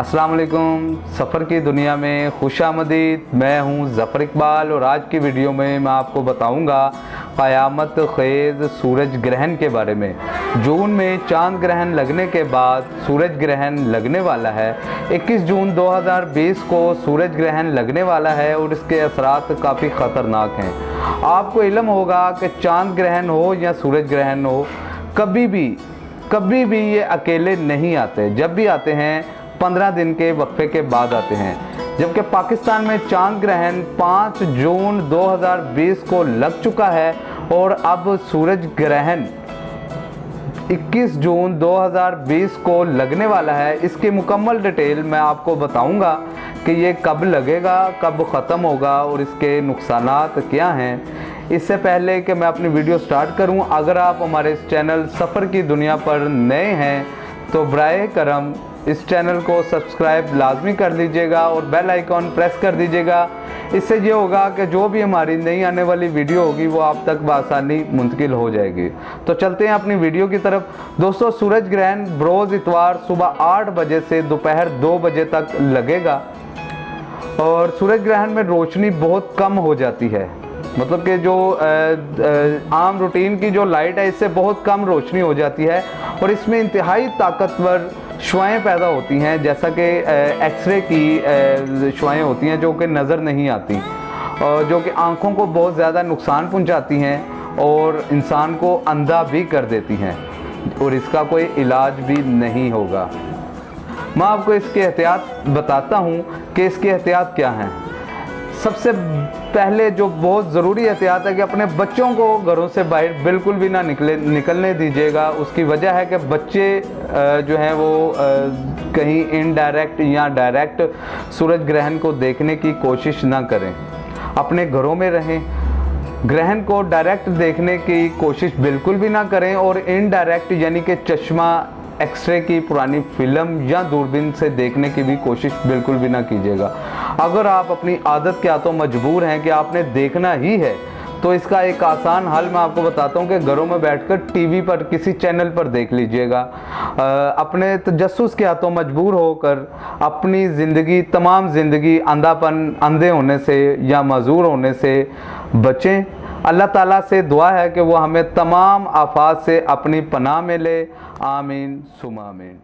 अस्सलाम वालेकुम। सफ़र की दुनिया में खुशामदीद। मैं हूं ज़फ़र इकबाल और आज की वीडियो में मैं आपको बताऊंगा क़यामत ख़ेज़ सूरज ग्रहण के बारे में। जून में चांद ग्रहण लगने के बाद सूरज ग्रहण लगने वाला है। 21 जून 2020 को सूरज ग्रहण लगने वाला है और इसके असरात काफ़ी ख़तरनाक हैं। आपको इल्म होगा कि चांद ग्रहण हो या सूरज ग्रहण हो, कभी भी ये अकेले नहीं आते। जब भी आते हैं 15 दिन के वक्फे के बाद आते हैं। जबकि पाकिस्तान में चांद ग्रहण 5 जून 2020 को लग चुका है और अब सूरज ग्रहण 21 जून 2020 को लगने वाला है। इसकी मुकम्मल डिटेल मैं आपको बताऊंगा कि ये कब लगेगा, कब ख़त्म होगा और इसके नुकसानात क्या हैं। इससे पहले कि मैं अपनी वीडियो स्टार्ट करूं, अगर आप हमारे इस चैनल सफ़र की दुनिया पर नए हैं तो बराए करम इस चैनल को सब्सक्राइब लाजमी कर लीजिएगा और बेल आइकॉन प्रेस कर दीजिएगा। इससे ये होगा कि जो भी हमारी नई आने वाली वीडियो होगी वो आप तक बआसानी मुंतकिल हो जाएगी। तो चलते हैं अपनी वीडियो की तरफ। दोस्तों, सूरज ग्रहण बरोज़ इतवार सुबह 8 बजे से दोपहर 2 बजे तक लगेगा और सूरज ग्रहण में रोशनी बहुत कम हो जाती है। मतलब कि जो आम रूटीन की जो लाइट है इससे बहुत कम रोशनी हो जाती है और इसमें इंतहाई ताकतवर शुआएँ पैदा होती हैं, जैसा कि एक्सरे की शुआएँ होती हैं जो कि नज़र नहीं आती और जो कि आँखों को बहुत ज़्यादा नुकसान पहुंचाती हैं और इंसान को अंधा भी कर देती हैं और इसका कोई इलाज भी नहीं होगा। मैं आपको इसके एहतियात बताता हूँ कि इसके एहतियात क्या हैं। सबसे पहले जो बहुत ज़रूरी एहतियात है कि अपने बच्चों को घरों से बाहर बिल्कुल भी ना निकलने दीजिएगा। उसकी वजह है कि बच्चे जो हैं वो कहीं इनडायरेक्ट या डायरेक्ट सूरज ग्रहण को देखने की कोशिश ना करें, अपने घरों में रहें। ग्रहण को डायरेक्ट देखने की कोशिश बिल्कुल भी ना करें और इनडायरेक्ट यानी कि चश्मा, एक्सरे की पुरानी फिल्म या दूरबीन से देखने की भी कोशिश बिल्कुल भी ना कीजिएगा। अगर आप अपनी आदत के हाथों मजबूर हैं कि आपने देखना ही है तो इसका एक आसान हल मैं आपको बताता हूं कि घरों में बैठकर टीवी पर किसी चैनल पर देख लीजिएगा। अपने तजस्सुस के हाथों मजबूर होकर अपनी ज़िंदगी, तमाम ज़िंदगी अंधे होने से या मजूर होने से बचें। अल्लाह ताला से दुआ है कि वो हमें तमाम आफात से अपनी पनाह में ले। आमीन सुमा आमीन।